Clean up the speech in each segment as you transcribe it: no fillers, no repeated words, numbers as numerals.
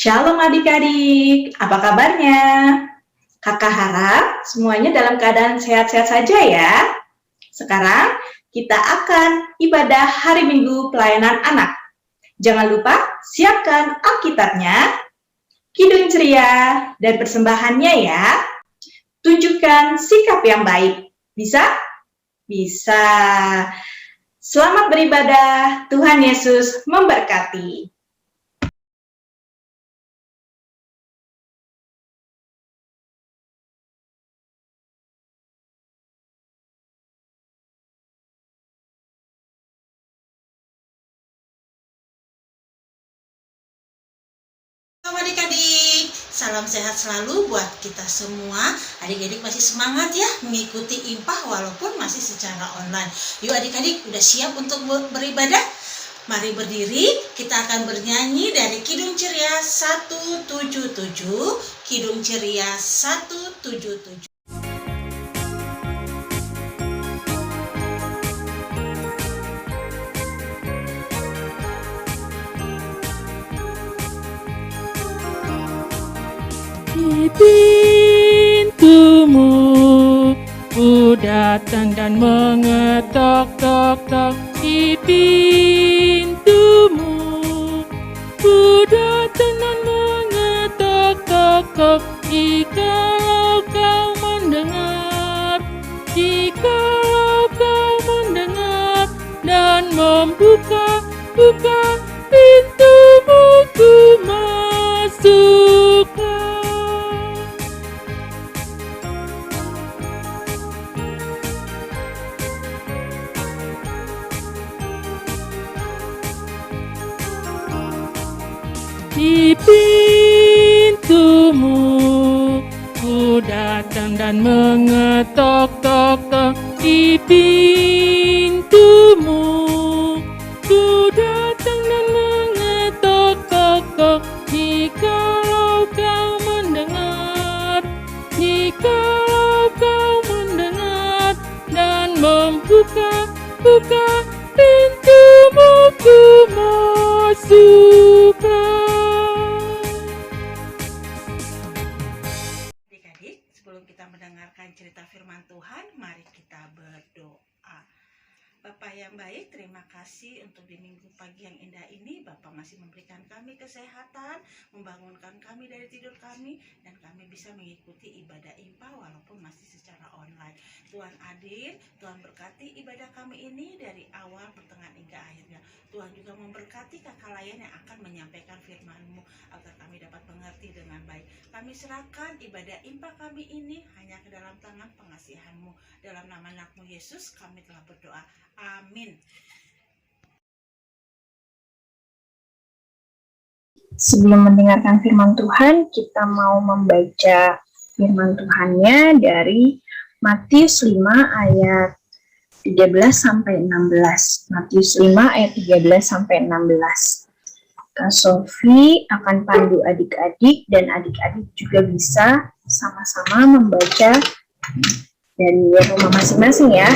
Shalom adik-adik, apa kabarnya? Kakak harap semuanya dalam keadaan sehat-sehat saja ya. Sekarang kita akan ibadah hari Minggu pelayanan anak. Jangan lupa siapkan Alkitabnya, kidung ceria, dan persembahannya ya. Tunjukkan sikap yang baik. Bisa? Bisa. Selamat beribadah, Tuhan Yesus memberkati. Shalom adik-adik, salam sehat selalu buat kita semua. Adik-adik masih semangat ya mengikuti IMPAH walaupun masih secara online. Yuk adik-adik, udah siap untuk beribadah? Mari berdiri, kita akan bernyanyi dari Kidung Ceria 177, Kidung Ceria 177. Di pintumu ku datang dan mengetok-tok-tok. Di pintumu ku datang dan mengetok-tok-tok. Jikalau kau mendengar, jikalau kau mendengar dan membuka pintumu, ku masukkan. Di pintumu ku datang dan mengetok-tok-tok. Di pintumu ku datang dan mengetok-tok-tok. Jikalau kau mendengar, jikalau kau mendengar dan membuka pintumu, ku masukkan. Sebelum kita mendengarkan cerita firman Tuhan, mari kita berdoa. Bapak yang baik, terima kasih untuk di minggu pagi yang indah ini. Bapak masih memberikan kami kesehatan, membangunkan kami dari tidur kami, dan kami bisa mengikuti ibadah IMPAH walaupun masih secara online. Tuhan adil, Tuhan berkati ibadah kami ini dari awal, pertengahan, hingga akhirnya. Tuhan juga memberkati kakak layan yang akan menyampaikan firman-Mu agar kami dapat mengerti dengan baik. Kami serahkan ibadah IMPAH kami ini hanya ke dalam tangan pengasihan-Mu. Dalam nama anak-Mu Yesus kami telah berdoa. Amin. Sebelum mendengarkan firman Tuhan, kita mau membaca firman Tuhannya dari Matius 5 ayat 13-16. Matius 5 ayat 13-16. Kak Sofi akan pandu adik-adik dan adik-adik juga bisa sama-sama membaca dari rumah masing-masing ya.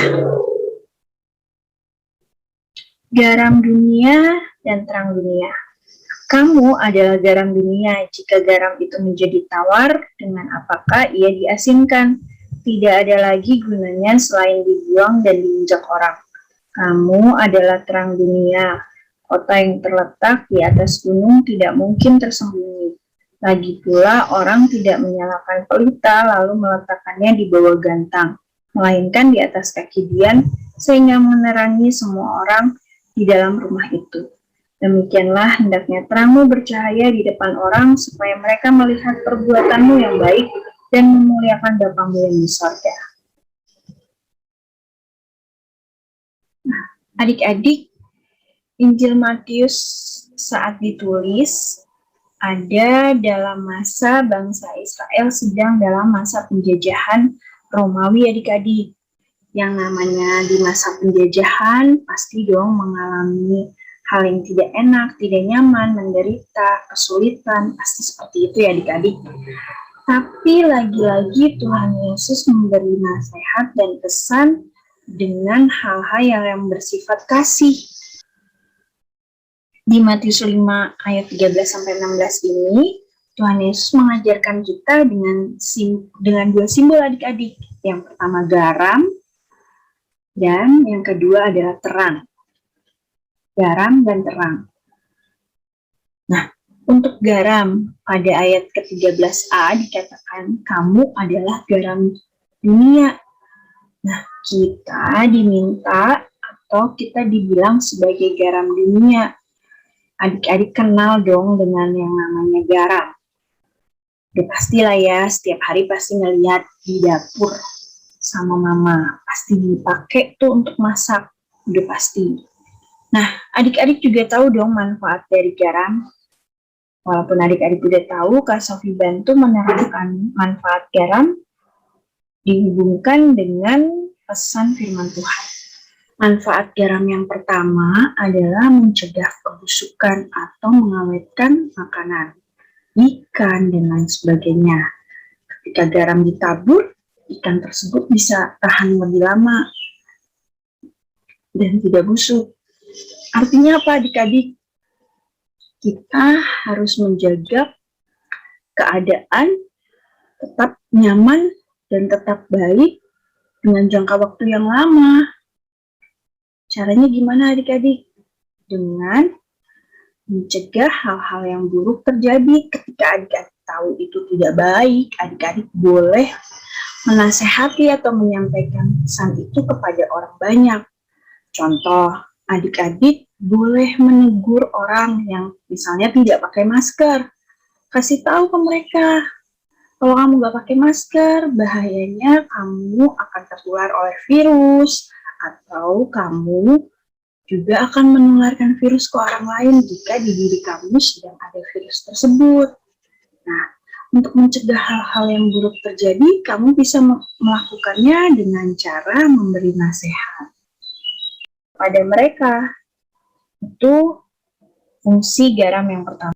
Garam dunia dan terang dunia. Kamu adalah garam dunia. Jika garam itu menjadi tawar, dengan apakah ia diasinkan? Tidak ada lagi gunanya selain dibuang dan diinjak orang. Kamu adalah terang dunia. Kota yang terletak di atas gunung tidak mungkin tersembunyi. Lagi pula orang tidak menyalakan pelita lalu meletakkannya di bawah gantang, melainkan di atas kaki dian, sehingga menerangi semua orang di dalam rumah itu. Demikianlah hendaknya terangmu bercahaya di depan orang, supaya mereka melihat perbuatanmu yang baik dan memuliakan Bapamu yang di sorga. Nah, adik-adik, Injil Matius saat ditulis ada dalam masa bangsa Israel sedang dalam masa penjajahan Romawi adik-adik. Yang namanya di masa penjajahan pasti dong mengalami hal yang tidak enak, tidak nyaman, menderita, kesulitan, pasti seperti itu ya adik-adik. Tapi lagi-lagi Tuhan Yesus memberi nasihat dan pesan dengan hal-hal yang bersifat kasih. Di Matius 5 ayat 13-16 ini, Tuhan Yesus mengajarkan kita dengan dua simbol adik-adik. Yang pertama garam, dan yang kedua adalah terang. Garam dan terang. Nah, untuk garam, pada ayat ke-13a dikatakan, kamu adalah garam dunia. Nah, kita diminta atau kita dibilang sebagai garam dunia. Adik-adik kenal dong dengan yang namanya garam. Udah pastilah ya, setiap hari pasti ngeliat di dapur sama mama. Pasti dipakai tuh untuk masak, udah pasti. Nah, adik-adik juga tahu dong manfaat dari garam. Walaupun adik-adik udah tahu, Kak Sofi bantu menerangkan manfaat garam dihubungkan dengan pesan firman Tuhan. Manfaat garam yang pertama adalah mencegah kebusukan atau mengawetkan makanan, ikan, dan lain sebagainya. Ketika garam ditabur, ikan tersebut bisa tahan lebih lama dan tidak busuk. Artinya apa adik-adik? Kita harus menjaga keadaan tetap nyaman dan tetap baik dengan jangka waktu yang lama. Caranya gimana adik-adik? Dengan mencegah hal-hal yang buruk terjadi. Ketika adik-adik tahu itu tidak baik, adik-adik boleh menasehati atau menyampaikan pesan itu kepada orang banyak. Contoh, adik-adik boleh menegur orang yang misalnya tidak pakai masker. Kasih tahu ke mereka, kalau kamu nggak pakai masker, bahayanya kamu akan tertular oleh virus, atau kamu juga akan menularkan virus ke orang lain jika di diri kamu sedang ada virus tersebut. Nah, untuk mencegah hal-hal yang buruk terjadi, kamu bisa melakukannya dengan cara memberi nasihat pada mereka. Itu fungsi garam yang pertama.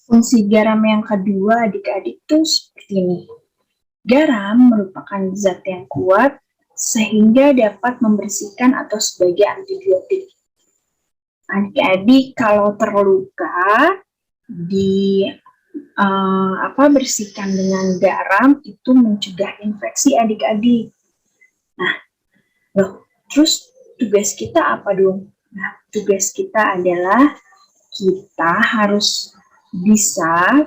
Fungsi garam yang kedua adik-adik itu seperti ini. Garam merupakan zat yang kuat sehingga dapat membersihkan atau sebagai antibiotik. Adik-adik kalau terluka bersihkan dengan garam itu mencegah infeksi adik-adik. Nah, terus tugas kita apa dong? Nah, tugas kita adalah kita harus bisa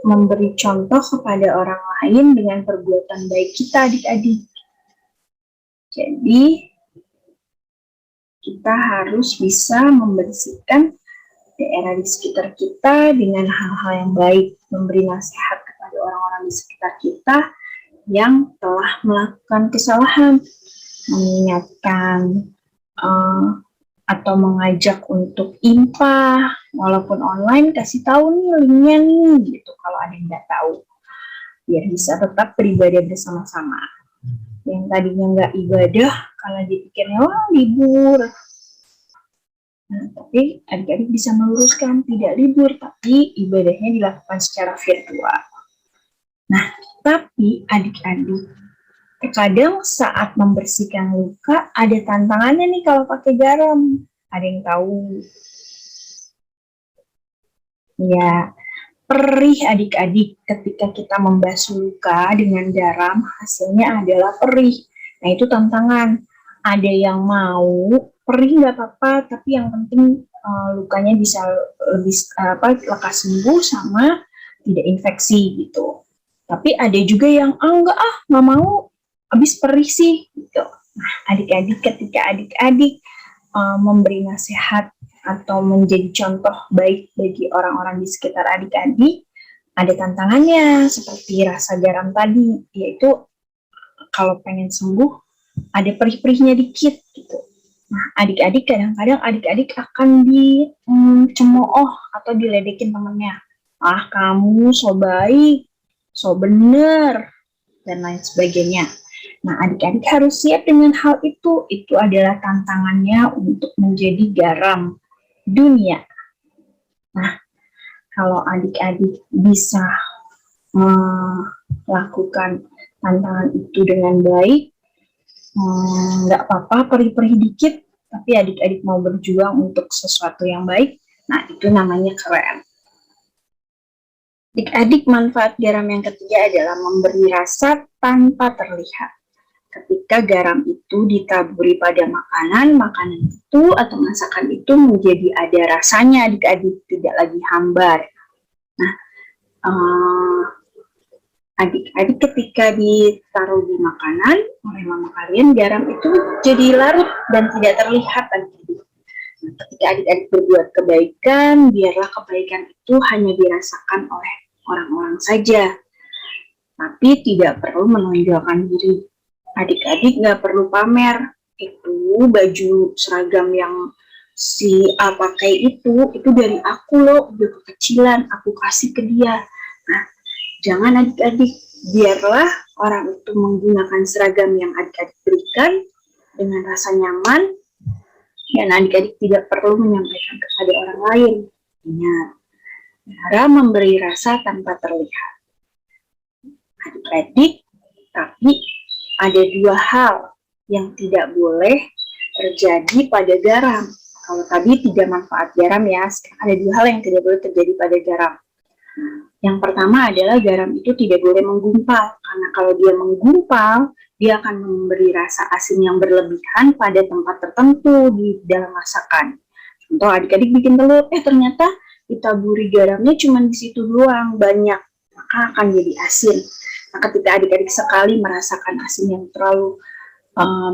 memberi contoh kepada orang lain dengan perbuatan baik kita adik-adik. Jadi, kita harus bisa membersihkan daerah di sekitar kita dengan hal-hal yang baik, memberi nasihat kepada orang-orang di sekitar kita yang telah melakukan kesalahan, mengingatkan atau mengajak untuk IMPA, walaupun online kasih tahu nih linknya nih, gitu kalau ada yang nggak tahu, biar bisa tetap beribadah bersama-sama. Yang tadinya nggak ibadah, kalau dipikirnya wah libur. Nah, tapi adik-adik bisa meluruskan, tidak libur, tapi ibadahnya dilakukan secara virtual. Nah, tapi adik-adik, terkadang saat membersihkan luka, ada tantangannya nih kalau pakai garam. Ada yang tahu? Ya, perih adik-adik ketika kita membasuh luka dengan garam, hasilnya adalah perih. Nah, itu tantangan. Ada yang mau perih nggak apa-apa, tapi yang penting lukanya bisa lebih lekas sembuh sama tidak infeksi gitu. Tapi ada juga yang enggak nggak mau, habis perih sih gitu. Nah, adik-adik ketika adik-adik memberi nasihat atau menjadi contoh baik bagi orang-orang di sekitar adik-adik, ada tantangannya seperti rasa garam tadi, yaitu kalau pengen sembuh ada perih-perihnya dikit gitu. Nah, adik-adik kadang-kadang adik-adik akan dicemooh atau diledekin temennya. Ah, kamu so baik, so bener, dan lain sebagainya. Nah, adik-adik harus siap dengan hal itu. Itu adalah tantangannya untuk menjadi garam dunia. Nah, kalau adik-adik bisa melakukan tantangan itu dengan baik, nggak apa-apa perih-perih dikit, tapi adik-adik mau berjuang untuk sesuatu yang baik, nah itu namanya keren. Adik-adik, manfaat garam yang ketiga adalah memberi rasa tanpa terlihat. Ketika garam itu ditaburi pada makanan, makanan itu atau masakan itu menjadi ada rasanya, adik-adik, tidak lagi hambar. Nah, adik-adik ketika ditaruh di makanan oleh mama kalian, garam itu jadi larut dan tidak terlihat, adik-adik. Nah, ketika adik-adik berbuat kebaikan, biarlah kebaikan itu hanya dirasakan oleh orang-orang saja, tapi tidak perlu menonjolkan diri. Adik-adik nggak perlu pamer, itu baju seragam yang si A pakai itu dari aku loh, udah kekecilan, aku kasih ke dia. Nah, jangan adik-adik, biarlah orang itu menggunakan seragam yang adik-adik berikan dengan rasa nyaman, dan adik-adik tidak perlu menyampaikan kepada orang lain. Ingat, cara memberi rasa tanpa terlihat. Adik-adik, tapi ada dua hal yang tidak boleh terjadi pada garam. Kalau tadi 3 manfaat garam ya, sekarang ada 2 hal yang tidak boleh terjadi pada garam. Yang pertama adalah garam itu tidak boleh menggumpal, karena kalau dia menggumpal, dia akan memberi rasa asin yang berlebihan pada tempat tertentu di dalam masakan. Contoh, adik-adik bikin telur, ternyata ditaburi garamnya cuma di situ doang, banyak, maka akan jadi asin. Nah, ketika adik-adik sekali merasakan asin yang terlalu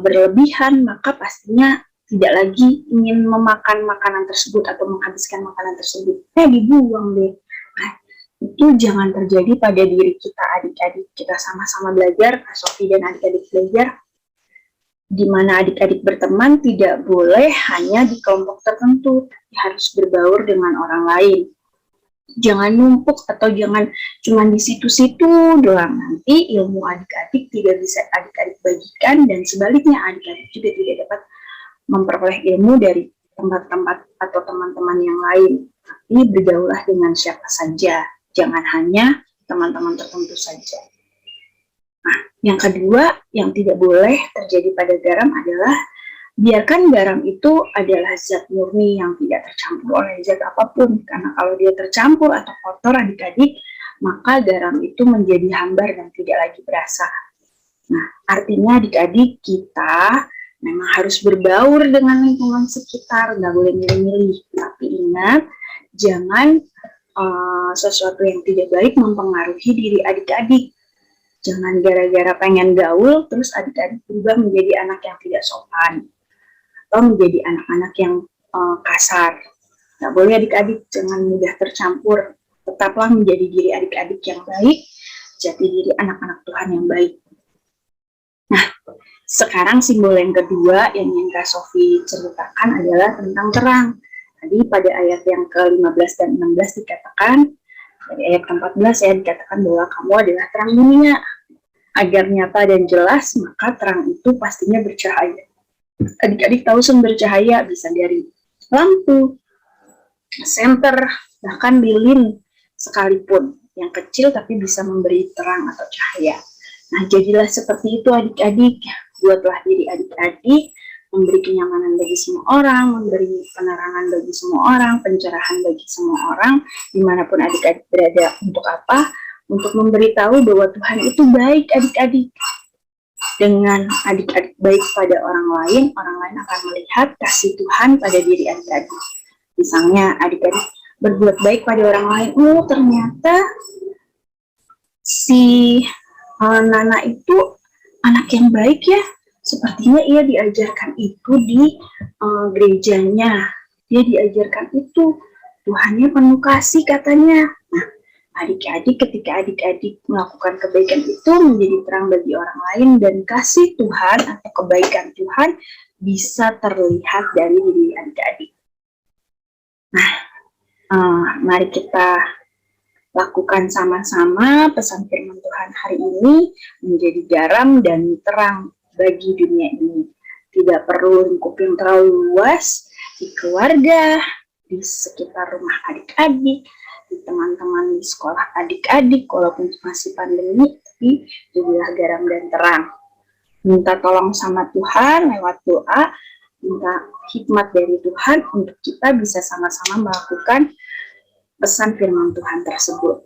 berlebihan, maka pastinya tidak lagi ingin memakan makanan tersebut atau menghabiskan makanan tersebut. Dibuang deh. Nah, itu jangan terjadi pada diri kita, adik-adik. Kita sama-sama belajar, Kak Sofi dan adik-adik belajar, di mana adik-adik berteman tidak boleh hanya di kelompok tertentu, harus berbaur dengan orang lain. Jangan numpuk atau jangan cuma di situ-situ doang. Nanti ilmu adik-adik tidak bisa adik-adik bagikan, dan sebaliknya adik-adik juga tidak dapat memperoleh ilmu dari tempat-tempat atau teman-teman yang lain. Tapi bergaulah dengan siapa saja, jangan hanya teman-teman tertentu saja. Nah, yang kedua yang tidak boleh terjadi pada garam adalah biarkan garam itu adalah zat murni yang tidak tercampur oleh zat apapun, karena kalau dia tercampur atau kotor, adik-adik, maka garam itu menjadi hambar dan tidak lagi berasa. Nah, artinya adik-adik kita memang harus berbaur dengan lingkungan sekitar, nggak boleh milih-milih. Tapi ingat, jangan sesuatu yang tidak baik mempengaruhi diri adik-adik. Jangan gara-gara pengen gaul, terus adik-adik berubah menjadi anak yang tidak sopan, atau menjadi anak-anak yang kasar. Nggak boleh adik-adik, jangan mudah tercampur. Tetaplah menjadi diri adik-adik yang baik, jati diri anak-anak Tuhan yang baik. Nah, sekarang simbol yang kedua yang ingin Kak Sofi ceritakan adalah tentang terang. Tadi pada ayat yang ke-15 dan 16 dikatakan, dari ayat ke-14 ya, dikatakan bahwa kamu adalah terang dunia. Agar nyata dan jelas, maka terang itu pastinya bercahaya. Adik-adik tahu sumber cahaya bisa dari lampu, senter, bahkan lilin sekalipun yang kecil tapi bisa memberi terang atau cahaya. Nah, jadilah seperti itu adik-adik. Buatlah diri adik-adik memberi kenyamanan bagi semua orang, memberi penerangan bagi semua orang, pencerahan bagi semua orang, dimanapun adik-adik berada. Untuk apa? Untuk memberitahu bahwa Tuhan itu baik, adik-adik. Dengan adik-adik baik pada orang lain akan melihat kasih Tuhan pada diri adik-adik. Misalnya adik-adik berbuat baik pada orang lain, ternyata si Nana itu anak yang baik ya, sepertinya ia diajarkan itu di gerejanya, dia diajarkan itu, Tuhannya penuh kasih katanya. Nah, adik-adik, ketika adik-adik melakukan kebaikan itu menjadi terang bagi orang lain, dan kasih Tuhan atau kebaikan Tuhan bisa terlihat dari diri adik-adik. Nah, mari kita lakukan sama-sama pesan firman Tuhan hari ini, menjadi garam dan terang bagi dunia ini. Tidak perlu lingkup yang terlalu luas, di keluarga, di sekitar rumah adik-adik, di teman-teman di sekolah adik-adik, walaupun masih pandemi, tapi jadilah garam dan terang. Minta tolong sama Tuhan lewat doa, minta hikmat dari Tuhan untuk kita bisa sama-sama melakukan pesan firman Tuhan tersebut.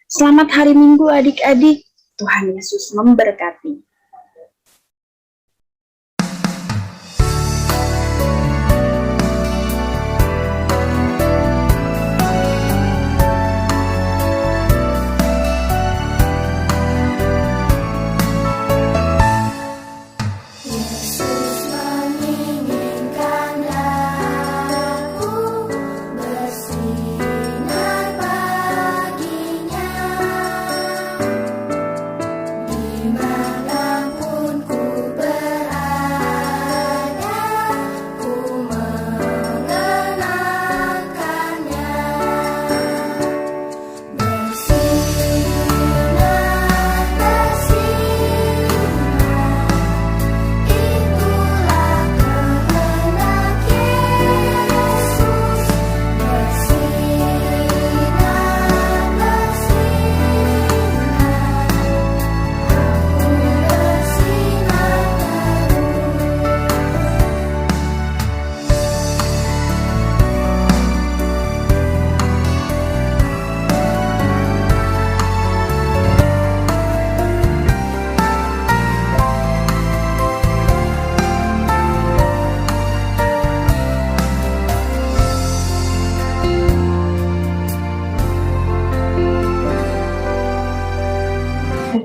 Selamat hari Minggu adik-adik, Tuhan Yesus memberkati.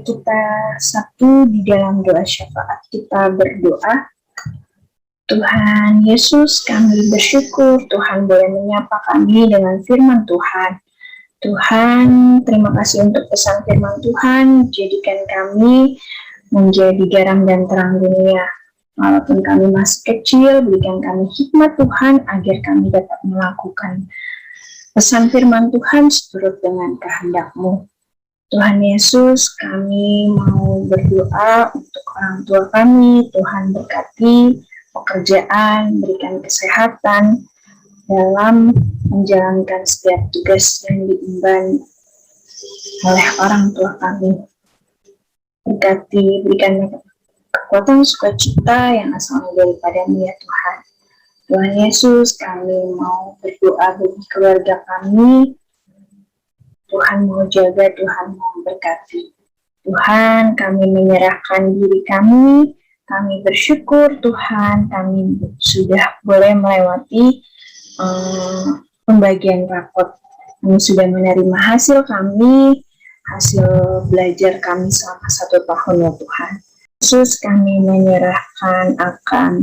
Kita satu di dalam doa syafaat, kita berdoa. Tuhan Yesus, kami bersyukur Tuhan boleh menyapa kami dengan firman Tuhan. Tuhan, terima kasih untuk pesan firman Tuhan, jadikan kami menjadi garam dan terang dunia. Walaupun kami masih kecil, berikan kami hikmat Tuhan agar kami dapat melakukan pesan firman Tuhan seturut dengan kehendak-Mu. Tuhan Yesus, kami mau berdoa untuk orang tua kami. Tuhan berkati pekerjaan, berikan kesehatan dalam menjalankan setiap tugas yang diemban oleh orang tua kami. Berkati, berikan kekuatan sukacita yang asalnya daripada-Mu ya Tuhan. Tuhan Yesus, kami mau berdoa bagi keluarga kami. Tuhan mau jaga, Tuhan mau berkati. Tuhan, kami menyerahkan diri kami bersyukur Tuhan, kami sudah boleh melewati pembagian rapot. Kami sudah menerima hasil kami, hasil belajar kami selama 1 tahun ya Tuhan. Yesus, kami menyerahkan akan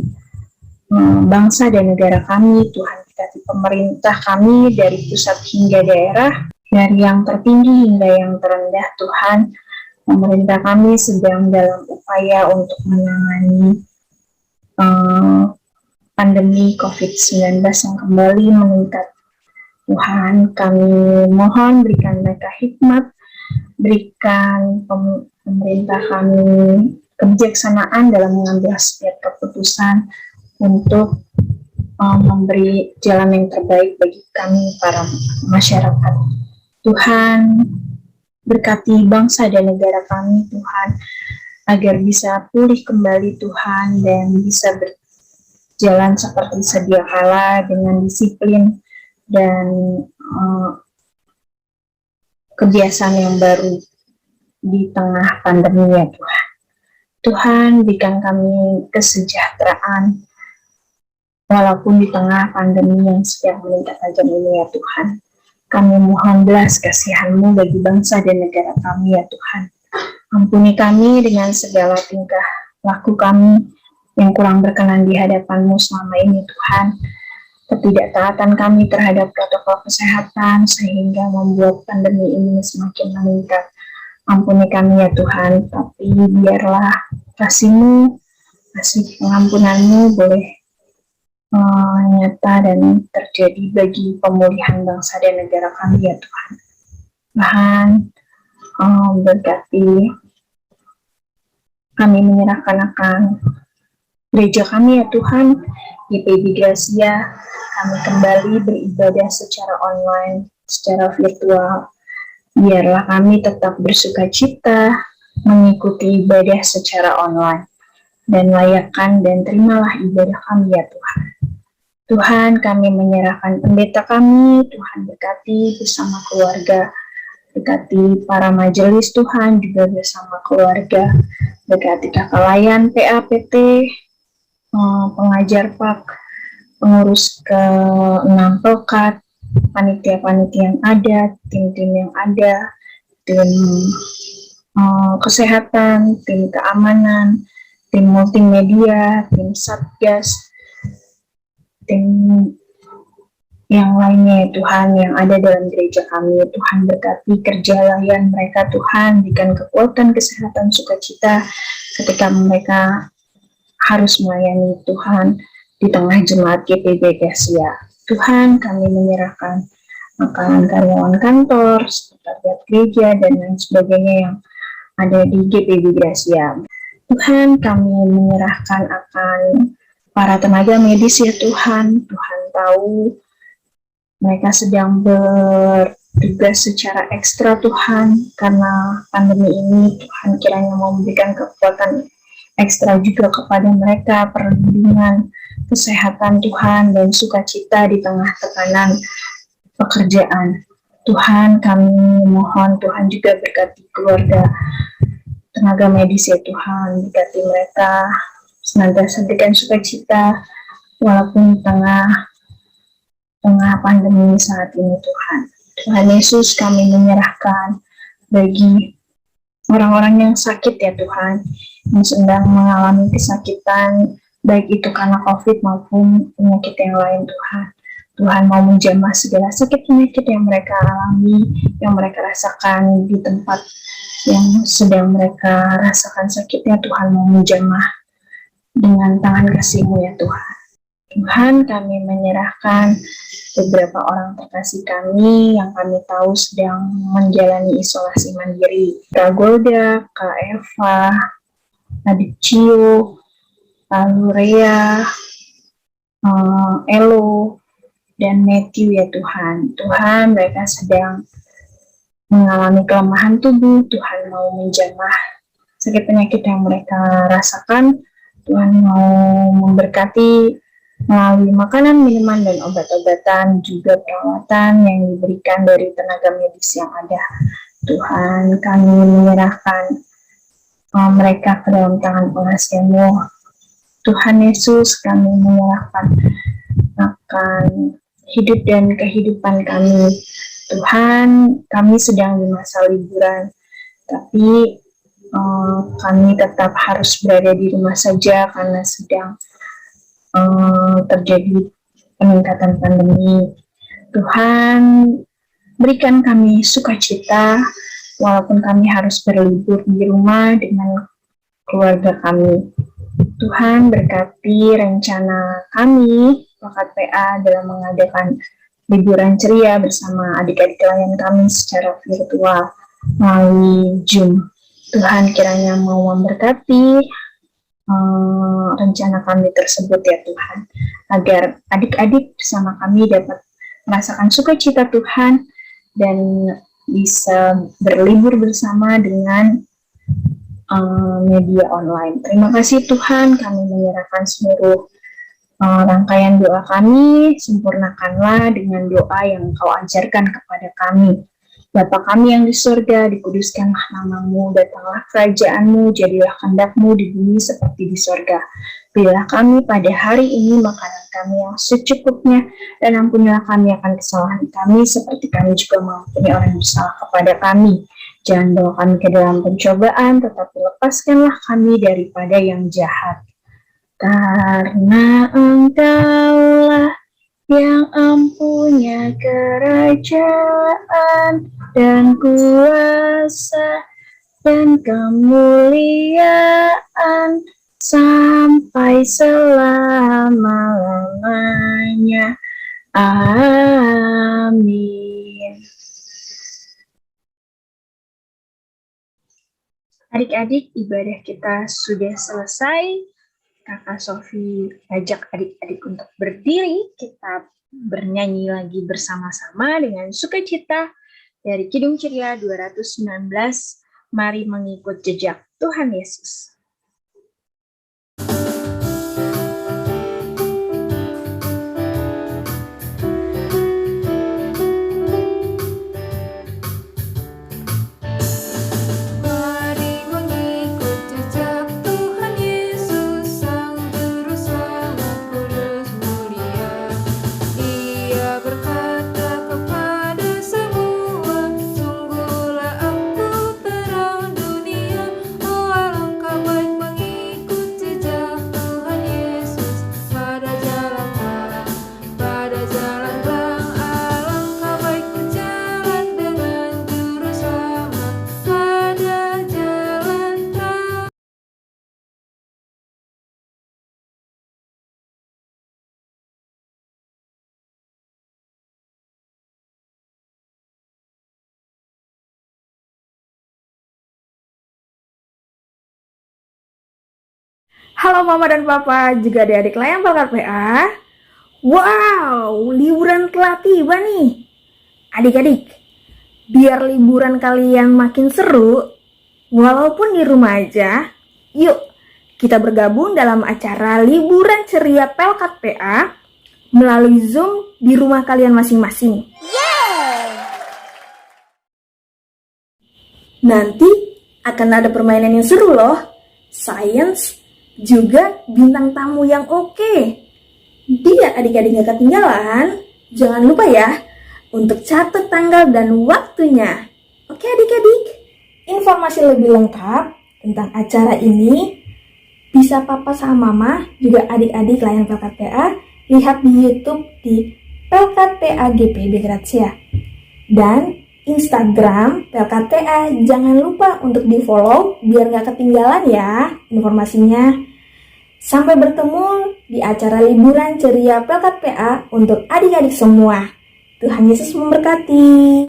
bangsa dan negara kami, Tuhan berkati pemerintah kami dari pusat hingga daerah, dari yang tertinggi hingga yang terendah. Tuhan, pemerintah kami sedang dalam upaya untuk menangani pandemi COVID-19 yang kembali meningkat. Tuhan, kami mohon berikan mereka hikmat, berikan pemerintah kami kebijaksanaan dalam mengambil setiap keputusan untuk memberi jalan yang terbaik bagi kami para masyarakat. Tuhan, berkati bangsa dan negara kami Tuhan, agar bisa pulih kembali Tuhan dan bisa berjalan seperti sedia kala dengan disiplin dan kebiasaan yang baru di tengah pandemi ya Tuhan. Tuhan, berikan kami kesejahteraan walaupun di tengah pandemi yang sedang meningkat tajam ini ya Tuhan. Kami mohon belas kasihan-Mu bagi bangsa dan negara kami ya Tuhan. Ampuni kami dengan segala tingkah laku kami yang kurang berkenan di hadapan-Mu selama ini Tuhan. Ketidaktaatan kami terhadap protokol kesehatan sehingga membuat pandemi ini semakin meningkat. Ampuni kami ya Tuhan, tapi biarlah kasih-Mu, kasih pengampunan-Mu boleh nyata dan terjadi bagi pemulihan bangsa dan negara kami ya Tuhan. Tuhan, berkati kami, menyerahkan akan gereja kami ya Tuhan, GPB Gracia. Kami kembali beribadah secara online, secara virtual. Biarlah kami tetap bersuka cita mengikuti ibadah secara online. dan layakkan dan terimalah ibadah kami ya Tuhan. Tuhan, kami menyerahkan pendeta kami, Tuhan berkati bersama keluarga, berkati para majelis Tuhan juga bersama keluarga, berkati kakak layan PAPT, pengajar PAK, pengurus ke-6 Pelkat, panitia-panitia yang ada, tim-tim yang ada, tim kesehatan, tim keamanan, tim multimedia, tim satgas, tim yang lainnya Tuhan yang ada dalam gereja kami. Tuhan berkati kerja layan mereka Tuhan, berikan kekuatan, kesehatan, sukacita ketika mereka harus melayani Tuhan di tengah jemaat GPB Gracia. Tuhan, kami menyerahkan makanan karyawan kantor, sekretariat gereja, dan lain sebagainya yang ada di GPB Gracia. Tuhan, kami menyerahkan akan para tenaga medis ya Tuhan. Tuhan tahu mereka sedang bertugas secara ekstra Tuhan, karena pandemi ini Tuhan kiranya mau memberikan kekuatan ekstra juga kepada mereka, perlindungan, kesehatan Tuhan, dan sukacita di tengah tekanan pekerjaan. Tuhan, kami mohon Tuhan juga berkati keluarga tenaga medis ya Tuhan, berkati mereka senantiasa berikan sukacita walaupun di tengah pandemi saat ini Tuhan. Tuhan Yesus, kami menyerahkan bagi orang-orang yang sakit ya Tuhan, yang sedang mengalami kesakitan, baik itu karena COVID maupun penyakit yang lain Tuhan. Tuhan mau menjamah segala sakit penyakit yang mereka alami, yang mereka rasakan di tempat yang sedang mereka rasakan sakitnya. Tuhan mau menjamah dengan tangan kasih-Mu ya Tuhan. Tuhan, kami menyerahkan beberapa orang terkasih kami yang kami tahu sedang menjalani isolasi mandiri. Kak Golda, Kak Eva, Adik Cio, Kak Lurea, Elo, dan Matthew ya Tuhan. Tuhan, mereka sedang mengalami kelemahan tubuh. Tuhan mau menjamah sakit penyakit yang mereka rasakan. Tuhan mau memberkati melalui makanan, minuman, dan obat-obatan, juga perawatan yang diberikan dari tenaga medis yang ada. Tuhan, kami menyerahkan mereka ke dalam tangan pengasihan-Mu. Tuhan Yesus, kami menyerahkan akan hidup dan kehidupan kami. Tuhan, kami sedang di masa liburan, tapi kami tetap harus berada di rumah saja karena sedang terjadi peningkatan pandemi. Tuhan, berikan kami sukacita walaupun kami harus berlibur di rumah dengan keluarga kami. Tuhan, berkati rencana kami, Pelkat PA, dalam mengadakan liburan ceria bersama adik-adik layan kami secara virtual melalui Zoom. Tuhan kiranya mau memberkati rencana kami tersebut ya Tuhan, agar adik-adik bersama kami dapat merasakan sukacita Tuhan dan bisa berlibur bersama dengan media online. Terima kasih Tuhan, kami menyerahkan seluruh rangkaian doa kami, sempurnakanlah dengan doa yang Engkau ajarkan kepada kami. Bapa kami yang di surga, dikuduskanlah nama-Mu, datanglah kerajaan-Mu, jadilah kehendak-Mu di bumi seperti di surga. Berilah kami pada hari ini makanan kami yang secukupnya, dan ampunilah kami akan kesalahan kami, seperti kami juga mengampuni orang yang bersalah kepada kami. Jangan bawa kami ke dalam pencobaan, tetapi lepaskanlah kami daripada yang jahat. Karena Engkaulah yang empunya kerajaan dan kuasa dan kemuliaan sampai selama-lamanya. Amin. Adik-adik, ibadah kita sudah selesai. Kakak Sofi ajak adik-adik untuk berdiri, kita bernyanyi lagi bersama-sama dengan sukacita dari Kidung Ceria 219, mari mengikut jejak Tuhan Yesus. Halo Mama dan Papa, juga adik-adik layan Pelkat PA. Wow, liburan telah tiba nih. Adik-adik, biar liburan kalian makin seru, walaupun di rumah aja, yuk kita bergabung dalam acara liburan ceria Pelkat PA melalui Zoom di rumah kalian masing-masing. Nanti akan ada permainan yang seru loh, sains, juga bintang tamu yang oke. Biar adik-adik gak ketinggalan, jangan lupa ya untuk catat tanggal dan waktunya. Oke adik-adik, informasi lebih lengkap tentang acara ini bisa Papa sama Mama, juga adik-adik layan Pelkat PA, lihat di YouTube di Pelkat PA GPB Grazia. Dan Instagram Pelkat PA jangan lupa untuk di follow biar gak ketinggalan ya informasinya. Sampai bertemu di acara liburan ceria Pelkat PA untuk adik-adik semua. Tuhan Yesus memberkati.